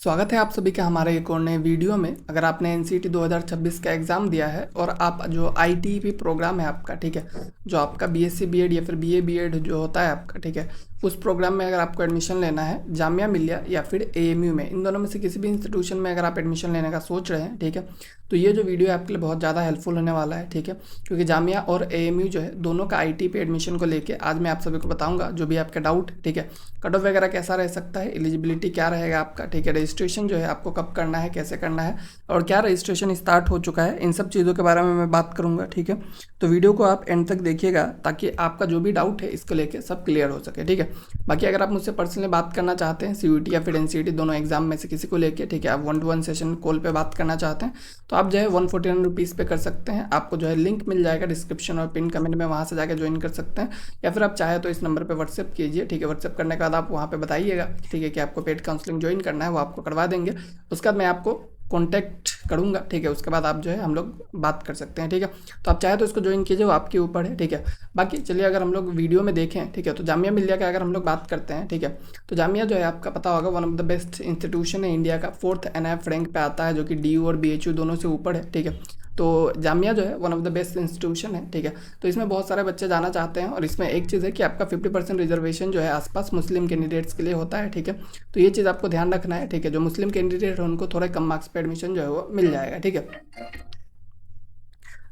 स्वागत है आप सभी का हमारे एक और नए वीडियो में। अगर आपने एनसीईटी 2026 का एग्ज़ाम दिया है और आप जो आईटीईपी प्रोग्राम है आपका, ठीक है, जो आपका बीएससी बीएड या फिर बीए बीएड जो होता है आपका, ठीक है, उस प्रोग्राम में अगर आपको एडमिशन लेना है जामिया मिलिया या फिर एएमयू में, इन दोनों में से किसी भी इंस्टीट्यूशन में अगर आप एडमिशन लेने का सोच रहे हैं, ठीक है, तो ये जो वीडियो है आपके लिए बहुत ज़्यादा हेल्पफुल होने वाला है, ठीक है, क्योंकि जामिया और एएमयू जो है दोनों का आईटीईपी एडमिशन को लेके आज मैं आप सभी को बताऊंगा जो भी आपके डाउट, ठीक है, कट ऑफ वगैरह कैसा रह सकता है, एलिजिबिलिटी क्या रहेगा आपका, ठीक है, रजिस्ट्रेशन जो है आपको कब करना है, कैसे करना है और क्या रजिस्ट्रेशन स्टार्ट हो चुका है, इन सब चीज़ों के बारे में मैं बात करूंगा, ठीक है। तो वीडियो को आप एंड तक देखिएगा ताकि आपका जो भी डाउट है इसको लेके सब क्लियर हो सके, ठीक है। बाकी अगर आप मुझसे पर्सनली बात करना चाहते हैं सीयूईटी या फिर एनसीईटी दोनों एग्जाम में से किसी को लेके, ठीक है, आप 1-to-1 सेशन कॉल पे बात करना चाहते हैं तो आप जो है 149 रुपीज़ पे कर सकते हैं। आपको जो है लिंक मिल जाएगा डिस्क्रिप्शन और पिन कमेंट में, वहाँ से जाकर ज्वाइन कर सकते हैं या फिर आप चाहे तो इस नंबर पर व्हाट्सएप कीजिए, ठीक है। व्हाट्सएप करने के बाद आप वहाँ पर बताइएगा, ठीक है, कि आपको पेड काउंसलिंग ज्वाइन करना है, वो आपको करवा देंगे। उसके बाद मैं आपको कॉन्टैक्ट करूंगा, ठीक है, उसके बाद आप जो है हम लोग बात कर सकते हैं, ठीक है। तो आप चाहे तो इसको ज्वाइन कीजिए, वो आपके ऊपर है, ठीक है। बाकी चलिए अगर हम लोग वीडियो में देखें, ठीक है, तो जामिया मिलिया का अगर हम लोग बात करते हैं, ठीक है, तो जामिया जो है आपका पता होगा one of the best institution है इंडिया का, 4th NIF रैंक पे आता है जो कि DU और BHU दोनों से ऊपर है, ठीक है। तो जामिया जो है one of the best institution है, ठीक है। तो इसमें बहुत सारे बच्चे जाना चाहते हैं और इसमें एक चीज़ है कि आपका 50% रिजर्वेशन जो है आसपास मुस्लिम कैंडिडेट्स के लिए होता है, ठीक है। तो ये चीज़ आपको ध्यान रखना है, ठीक है। जो मुस्लिम कैंडिडेट है उनको थोड़े कम मार्क्स पे एडमिशन जो है वो मिल जाएगा, ठीक है।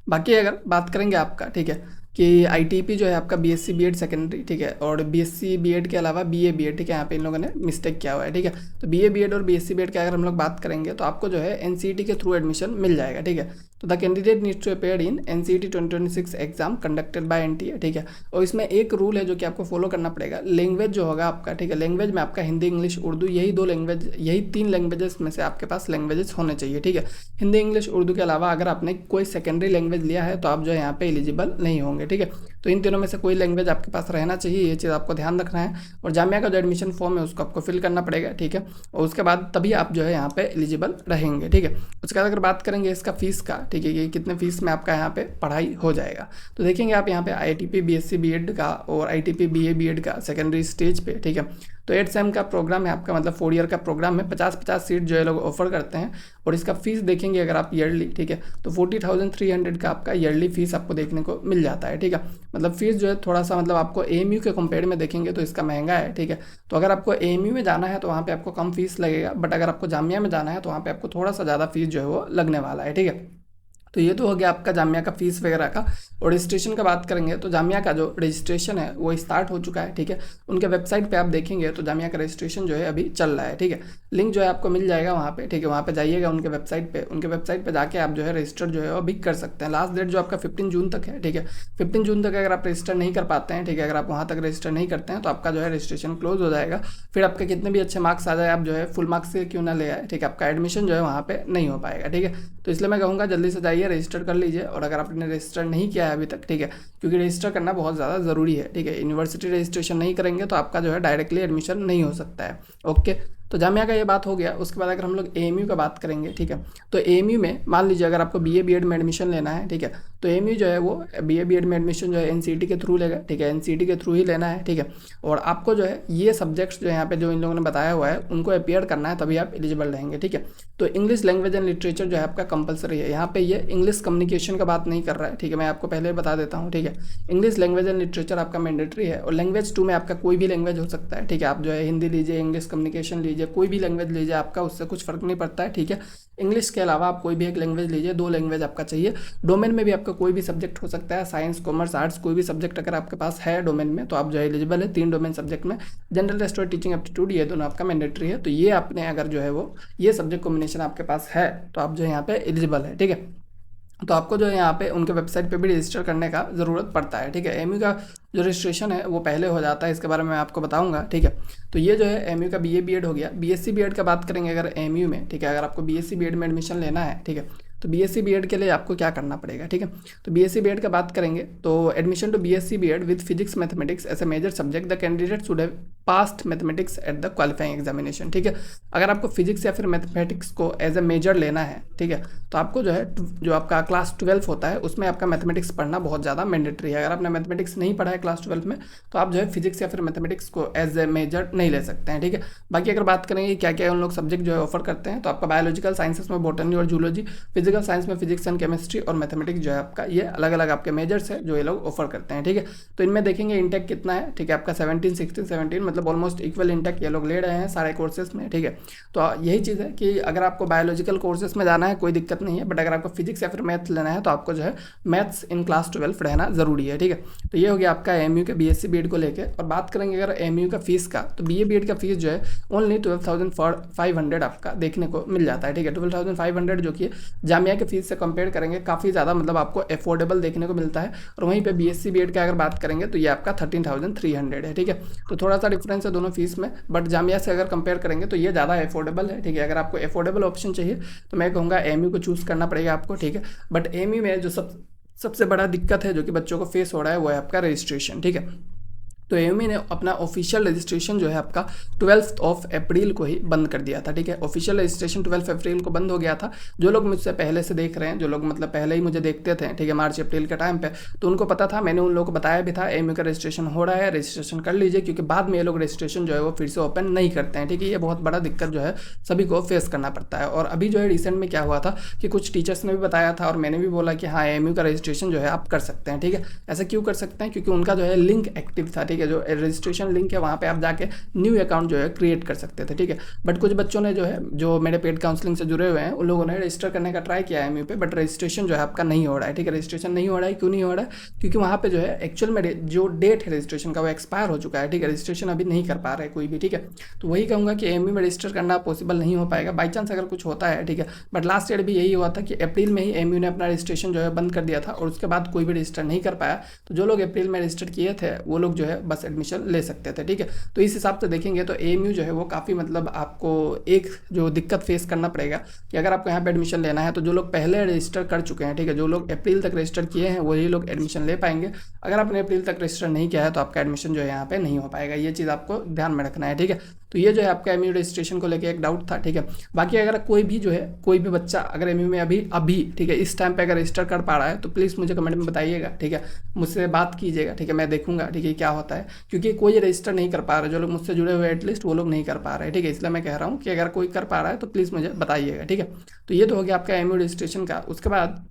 बाकी अगर बात करेंगे आपका, ठीक है, कि आईटीपी जो है आपका बीएससी बीएड सेकेंडरी, ठीक है, और बीएससी बीएड के अलावा बीए बीएड, ठीक है, यहाँ पे इन लोगों ने मिस्टेक किया हुआ है, ठीक है। तो बीए बीएड और बीएससी बीएड की अगर हम लोग बात करेंगे तो आपको जो है एनसीईटी के थ्रू एडमिशन मिल जाएगा, ठीक है। तो the candidate needs to appear in NCET 2026 exam conducted by NTA, ठीक है। और इसमें एक रूल है जो कि आपको फॉलो करना पड़ेगा। लैंग्वेज जो होगा आपका, ठीक है, लैंग्वेज में आपका हिंदी इंग्लिश उर्दू, यही 3 लैंग्वेजेस में से आपके पास लैंग्वेजेस होने चाहिए, ठीक है। हिंदी इंग्लिश उर्दू के अलावा अगर आपने कोई सेकेंडरी लैंग्वेज लिया है तो आप जो है यहाँ पे एलिजिबल नहीं होंगे, ठीक है। तो इन तीनों में से कोई लैंग्वेज आपके पास रहना चाहिए, ये चीज़ आपको ध्यान रखना है। और जामिया का जो एडमिशन फॉर्म है उसको आपको फिल करना पड़ेगा, ठीक है। और उसके बाद तभी आप जो है यहाँ पे एलिजिबल रहेंगे, ठीक है। उसके बाद अगर बात करेंगे इसका फीस का, ठीक है, कि कितने फीस में आपका यहाँ पे पढ़ाई हो जाएगा, तो देखेंगे आप यहाँ पे आईटीपी बीएससी बीएड का और आईटीपी बीए बीएड का सेकेंडरी स्टेज पे, ठीक है। तो 8 सेम का प्रोग्राम है आपका, मतलब 4 ईयर का प्रोग्राम है। 50-50 सीट जो है लोग ऑफर करते हैं और इसका फीस देखेंगे अगर आप ईयरली, ठीक है, तो 40,300 का आपका ईयरली फीस आपको देखने को मिल जाता है, ठीक है। मतलब फीस जो है थोड़ा सा, मतलब आपको एएमयू के कंपेयर में देखेंगे तो इसका महंगा है, ठीक है। तो अगर आपको एएमयू में जाना है तो वहाँ पे आपको कम फीस लगेगा, बट अगर आपको जामिया में जाना है तो वहाँ पे आपको थोड़ा सा ज़्यादा फीस जो है वो लगने वाला है, ठीक है। तो ये तो हो गया आपका जामिया का फीस वगैरह का। और रजिस्ट्रेशन का बात करेंगे तो जामिया का जो रजिस्ट्रेशन है वो स्टार्ट हो चुका है, ठीक है। उनके वेबसाइट पे आप देखेंगे तो जामिया का रजिस्ट्रेशन जो है अभी चल रहा है, ठीक है। लिंक जो है आपको मिल जाएगा वहाँ पे, ठीक है, वहाँ पे जाइएगा उनके वेबसाइट पे जाके आप जो है रजिस्टर जो है वो भी कर सकते हैं। लास्ट डेट जो आपका 15 जून तक है, ठीक है। 15 जून तक अगर आप रजिस्टर नहीं कर पाते हैं, ठीक है, अगर आप वहाँ तक रजिस्टर नहीं करते हैं तो आपका जो है रजिस्ट्रेशन क्लोज हो जाएगा। फिर आपके कितने भी अच्छे मार्क्स आ जाए, आप जो है फुल मार्क्स से क्यों ना ले आए, ठीक है, आपका एडमिशन जो है वहाँ पे नहीं हो पाएगा, ठीक है। तो इसलिए मैं कहूँगा जल्दी से जाइए रजिस्टर कर लीजिए। और अगर आपने रजिस्टर नहीं किया है अभी तक, ठीक है, क्योंकि रजिस्टर करना बहुत ज़्यादा ज़रूरी है, ठीक है। यूनिवर्सिटी रजिस्ट्रेशन नहीं करेंगे तो आपका जो है डायरेक्टली एडमिशन नहीं हो सकता है, ओके। तो जामिया का ये बात हो गया। उसके बाद अगर हम लोग एएमयू का बात करेंगे, ठीक है, तो एएमयू में मान लीजिए अगर आपको बीए बीएड में एडमिशन लेना है, ठीक है, तो एएमयू जो है वो बीए बीएड में एडमिशन जो है एनसीईटी के थ्रू लेगा, ठीक है, एनसीईटी के थ्रू ही लेना है, ठीक है। और आपको जो है ये सब्जेक्ट्स जो यहाँ पे जो इन लोगों ने बताया हुआ है उनको अपेयर करना है, तभी आप एलिजिबल रहेंगे, ठीक है। तो इंग्लिश लैंग्वेज एंड लिटरेचर जो है आपका कंपलसरी है। यहाँ पे ये इंग्लिश कम्युनिकेशन का बात नहीं कर रहा है, ठीक है, मैं आपको पहले बता देता हूँ, ठीक है। इंग्लिश लैंग्वेज एंड लिटरेचर आपका मैंडेटरी है और लैंग्वेज 2 में आपका कोई भी लैंग्वेज हो सकता है, ठीक है। आप जो है हिंदी लीजिए, इंग्लिश कम्युनिकेशन लीजिए, कोई भी लैंग्वेज लीजिए, आपका उससे कुछ फर्क नहीं पड़ता है, ठीक है। इंग्लिश के अलावा आप कोई भी एक लैंग्वेज लीजिए, 2 लैंग्वेज आपका चाहिए। डोमेन में भी आपका कोई भी सब्जेक्ट हो सकता है, साइंस कॉमर्स आर्ट्स, कोई भी सब्जेक्ट अगर आपके पास है डोमेन में तो आप जो है एलिजिबल है। 3 डोमेन सब्जेक्ट में जनरल टेस्ट और टीचिंग एप्टीट्यूड ये दोनों आपका मैंडेटरी है। तो ये आपने अगर जो है वो ये सब्जेक्ट कॉम्बिनेशन आपके पास है तो आप जो है यहाँ पे एलिजिबल है, ठीक है। तो आपको जो है यहाँ पे उनके वेबसाइट पे भी रजिस्टर करने का ज़रूरत पड़ता है, ठीक है। एएमयू का जो रजिस्ट्रेशन है वो पहले हो जाता है, इसके बारे में मैं आपको बताऊंगा, ठीक है। तो ये जो है एएमयू का बीए बीएड हो गया। बीएससी बीएड का बात करेंगे अगर एएमयू में, ठीक है, अगर आपको बीएससी बीएड में एडमिशन लेना है, ठीक है, तो बीएससी बीएड के लिए आपको क्या करना पड़ेगा, ठीक है। तो बीएससी बीएड का बात करेंगे तो admission to BSc BEd with physics mathematics as a major subject the candidate should have passed mathematics at the qualifying examination, ठीक है। अगर आपको फिजिक्स या फिर मैथमेटिक्स को एज ए मेजर लेना है, ठीक है, तो आपको जो है जो आपका क्लास 12 होता है उसमें आपका मैथमेटिक्स पढ़ना बहुत ज़्यादा मैंडेटरी है। अगर आपने मैथमेटिक्स नहीं पढ़ा है क्लास 12 में तो आप जो है फिजिक्स या फिर मैथमेटिक्स को एज ए मेजर नहीं ले सकते हैं, ठीक है। बाकी अगर बात करेंगे क्या क्या उन लोग सब्जेक्ट जो है ऑफर करते हैं, तो आपका बायोलॉजिकल साइंसेस में बॉटनी और जूलॉजी, फिजिकल साइंस में फिजिक्स एंड केमिस्ट्री और मैथमेटिक्स जो है आपका ये अलग अलग आपके मेजर्स है जो ये लोग ऑफर करते हैं, ठीक है। तो इनमें देखेंगे इंटेक कितना है, ठीक है, आपका 17, 16, 17 मतलब ऑलमोस्ट इक्वल इंटेक ये लोग ले रहे हैं सारे कोर्सेज में, ठीक है। तो यही चीज़ है कि अगर आपको बायोलॉजिकल कोर्सेज में जाना है कोई दिक्कत नहीं है, बट अगर आपको फिजिक्स या फिर मैथ लेना है तो आपको जो है मैथ्स इन क्लास 12 रहना ज़रूरी है, ठीक है। तो ये हो गया आपका एमयू के बीएससी बीएड को लेके। और बात करेंगे अगर एमयू का फीस का, तो बीए बीएड का फीस जो है ओनली 12,500 आपका देखने को मिल जाता है, ठीक है। 12,500 जो कि जामिया के फीस से कंपेयर करेंगे काफ़ी ज़्यादा मतलब आपको अफोर्डेबल देखने को मिलता है। और वहीं पे बीएससी बीएड का अगर बात करेंगे तो ये आपका 13,300 है, ठीक है। तो थोड़ा सा डिफरेंस है दोनों फीस में, बट जामिया से अगर कंपेयर करेंगे तो ये ज़्यादा अफोर्डेबल है, ठीक है। अगर आपको अफोर्डेबल ऑप्शन चाहिए तो मैं कहूँगा एमयू को चूज़ करना पड़ेगा आपको, ठीक है। बट एमयू में जो सबसे बड़ा दिक्कत है जो कि बच्चों को फेस हो रहा है वो है आपका रजिस्ट्रेशन, ठीक है। तो एमयू ने अपना ऑफिशियल रजिस्ट्रेशन जो है आपका 12 अप्रैल को ही बंद कर दिया था, ठीक है। ऑफिशियल रजिस्ट्रेशन 12 अप्रैल को बंद हो गया था। जो लोग मुझसे पहले से देख रहे हैं, जो लोग मतलब पहले ही मुझे देखते थे, ठीक है, मार्च अप्रैल के टाइम पे, तो उनको पता था, मैंने उन लोगों को बताया भी था एमयू का रजिस्ट्रेशन हो रहा है, रजिस्ट्रेशन कर लीजिए, क्योंकि बाद में ये लोग रजिस्ट्रेशन जो है वो फिर से ओपन नहीं करते हैं, ठीक है। ये बहुत बड़ा दिक्कत जो है सभी को फेस करना पड़ता है। और अभी जो है रिसेंट में क्या हुआ था कि कुछ टीचर्स ने भी बताया था और मैंने भी बोला कि हाँ एमयू का रजिस्ट्रेशन जो है आप कर सकते हैं, ठीक है। ऐसा क्यों कर सकते हैं, क्योंकि उनका जो है लिंक एक्टिव था, ठीक है। जो रजिस्ट्रेशन लिंक है वहाँ पे आप जाके न्यू अकाउंट जो है क्रिएट कर सकते थे, ठीक है। बट कुछ बच्चों ने जो है जो मेरे पेड काउंसलिंग से जुड़े हुए हैं उन लोगों ने रजिस्टर करने का ट्राई किया है एमयू पे, बट रजिस्ट्रेशन जो है आपका नहीं हो रहा है, ठीक है। रजिस्ट्रेशन नहीं हो रहा है, क्यों नहीं हो रहा है, क्योंकि वहाँ पे जो है एक्चुअल में जो डेट है रजिस्ट्रेशन का वो एक्सपायर हो चुका है, ठीक है। रजिस्ट्रेशन अभी नहीं कर पा रहे कोई भी, ठीक है। तो वही कहूँगा कि एमयू में रजिस्टर करना पॉसिबल नहीं हो पाएगा, बाई चांस अगर कुछ होता है, ठीक है। बट लास्ट ईयर भी यही हुआ था कि अप्रैल में ही एमयू ने अपना रजिस्ट्रेशन जो है बंद कर दिया था और उसके बाद कोई भी रजिस्टर नहीं कर पाया। तो जो लोग अप्रैल में रजिस्टर किए थे वो लोग जो है बस एडमिशन ले सकते थे, ठीक है। तो इस हिसाब से देखेंगे तो एमयू जो है वो काफ़ी मतलब आपको एक जो दिक्कत फेस करना पड़ेगा कि अगर आपको यहाँ पे एडमिशन लेना है तो जो लोग पहले रजिस्टर कर चुके हैं, ठीक है, जो लोग अप्रैल तक रजिस्टर किए हैं वही लोग एडमिशन ले पाएंगे। अगर आपने अप्रैल तक रजिस्टर नहीं किया है तो आपका एडमिशन जो है यहाँ पे नहीं हो पाएगा। ये चीज़ आपको ध्यान में रखना है, ठीक है। तो ये जो है आपका एमयू रजिस्ट्रेशन को लेकर एक डाउट था, ठीक है। बाकी अगर कोई भी जो है कोई भी बच्चा अगर एमयू में अभी ठीक है इस टाइम पे अगर रजिस्टर कर पा रहा है तो प्लीज़ मुझे कमेंट में बताइएगा, ठीक है। मुझसे बात कीजिएगा, ठीक है, मैं देखूंगा, ठीक है, क्या होता है, क्योंकि कोई रजिस्टर नहीं कर पा रहा है, जो लोग मुझसे जुड़े हुए एटलीस्ट वो लोग नहीं कर पा रहे हैं, ठीक है। इसलिए मैं कह रहा हूँ कि अगर कोई कर पा रहा है तो प्लीज़ मुझे बताइएगा, ठीक है। तो ये तो हो गया आपका एमयू रजिस्ट्रेशन का। उसके बाद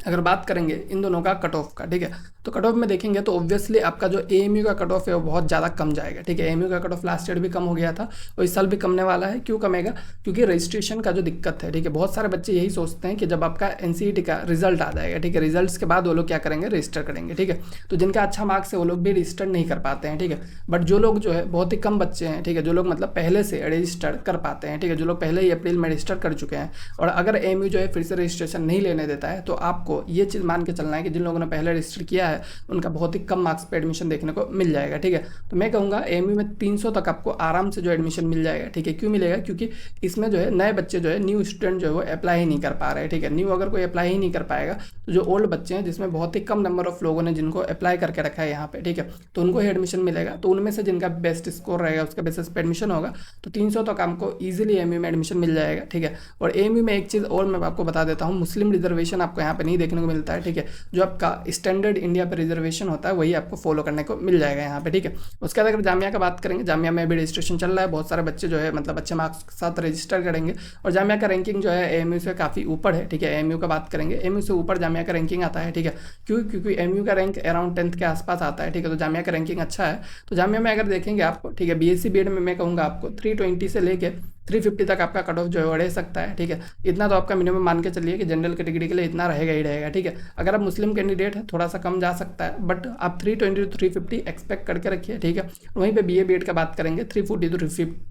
अगर बात करेंगे इन दोनों का कट ऑफ का, ठीक है, तो कट ऑफ में देखेंगे तो ऑब्वियसली आपका जो एएमयू का कट ऑफ है वो बहुत ज़्यादा कम जाएगा, ठीक है। एएमयू का कट ऑफ लास्ट ईयर भी कम हो गया था और इस साल भी कमने वाला है। क्यों कमेगा, क्योंकि रजिस्ट्रेशन का जो दिक्कत है, ठीक है, बहुत सारे बच्चे यही सोचते हैं कि जब आपका एनसीईटी का रिजल्ट आ जाएगा, ठीक है, रिजल्ट के बाद वो लोग क्या करेंगे, रजिस्टर करेंगे, ठीक है। तो जिनका अच्छा मार्क्स है वो लोग भी रजिस्टर नहीं कर पाते हैं, ठीक है। बट जो लोग जो है बहुत ही कम बच्चे हैं, ठीक है, जो लोग मतलब पहले से रजिस्टर कर पाते हैं, ठीक है, जो लोग पहले ही अप्रैल में रजिस्टर कर चुके हैं, और अगर एएमयू जो है फिर से रजिस्ट्रेशन नहीं लेने देता है तो आपको ये चीज़ मान के चलना है कि जिन लोगों ने पहले रजिस्टर किया है उनका बहुत ही कम मार्क्स पे एडमिशन देखने को मिल जाएगा, ठीक है। तो मैं कहूँगा एएमयू में 300 तक आपको आराम से जो एडमिशन मिल जाएगा, ठीक है। क्यों मिलेगा, क्योंकि इसमें जो है नए बच्चे जो है न्यू स्टूडेंट जो है वो अप्लाई ही नहीं कर पा रहे हैं, ठीक है। न्यू अगर कोई अप्लाई ही नहीं कर पाएगा तो जो ओल्ड बच्चे हैं जिसमें बहुत ही कम नंबर ऑफ लोगों ने जिनको अप्लाई करके रखा है यहाँ पे, ठीक है, तो उनको ही एडमिशन मिलेगा। तो उनमें से जिनका बेस्ट स्कोर रहेगा उसके बेसिस पे एडमिशन होगा। तो 300 तक आपको ईजिली एएमयू में एडमिशन मिल जाएगा, ठीक है। और एएमयू में एक चीज़ और मैं आपको बता देता हूँ, मुस्लिम रिजर्वेशन आपको यहाँ पे नहीं देखने को मिलता है, ठीक है। जो आपका स्टैंडर्ड इंडिया पे रिजर्वेशन होता है वही आपको फॉलो करने को मिल जाएगा यहाँ पे, ठीक है। उसके बाद अगर जामिया का बात करेंगे, जामिया में भी रजिस्ट्रेशन चल रहा है, बहुत सारे बच्चे जो है मतलब अच्छे मार्क्स के साथ रजिस्टर करेंगे और जामिया का रैंकिंग जो है एएमयू से काफ़ी ऊपर है, ठीक है। एएमयू का बात करेंगे, एएमयू से ऊपर जामिया का रैंकिंग आता है, ठीक है। क्योंकि एएमयू का रैंक अराउंड 10th के आसपास आता है, ठीक है। तो जामिया का रैंकिंग अच्छा है। तो जामिया में अगर देखेंगे आप, ठीक है, बीएससी बीएड में मैं कहूँगा आपको 320 से लेके 350 तक आपका कट ऑफ जो है वो रह सकता है, ठीक है। इतना तो आपका मिनिमम मान के चलिए कि जनरल कैटेगरी के लिए इतना रहेगा ही रहेगा, ठीक है। अगर आप मुस्लिम कैंडिडेट है थोड़ा सा कम जा सकता है, बट आप 320 to 350 एक्सपेक्ट करके रखिए, ठीक है। वहीं पे बीए बीएड का बात करेंगे 340 to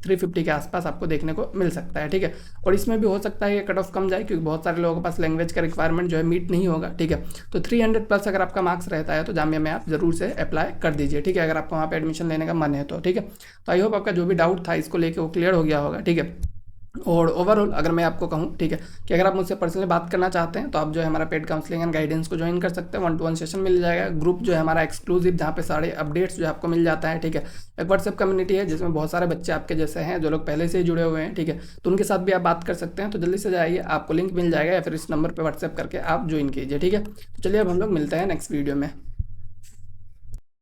350 के आसपास आपको देखने को मिल सकता है, ठीक है। और इसमें भी हो सकता है कि कट ऑफ कम जाए क्योंकि बहुत सारे लोगों के पास लैंग्वेज का रिक्वायरमेंट जो है मीट नहीं होगा, ठीक है। तो 300+ अगर आपका मार्क्स रहता है तो जामिया में आप जरूर से अप्लाई कर दीजिए, ठीक है, अगर आपको वहाँ पर एडमिशन लेने का मन है तो, ठीक है। तो आई होप आपका जो भी डाउट था इसको लेकर वो क्लियर हो गया होगा, ठीक है। और ओवरऑल अगर मैं आपको कहूँ, ठीक है, कि अगर आप मुझसे पर्सनली बात करना चाहते हैं तो आप जो है हमारा पेड काउंसलिंग एंड गाइडेंस को ज्वाइन कर सकते हैं। 1-to-1 सेशन मिल जाएगा। ग्रुप जो है हमारा एक्सक्लूसिव, जहाँ पे सारे अपडेट्स जो है आपको मिल जाता है, ठीक है। एक व्हाट्सएप कम्युनिटी है जिसमें बहुत सारे बच्चे आपके जैसे हैं जो लोग पहले से ही जुड़े हुए हैं, ठीक है, तो उनके साथ भी आप बात कर सकते हैं। तो जल्दी से जाइए, आपको लिंक मिल जाएगा या फिर इस नंबर पर व्हाट्सएप करके आप ज्वाइन कीजिए, ठीक है। तो चलिए अब हम लोग मिलते हैं नेक्स्ट वीडियो में।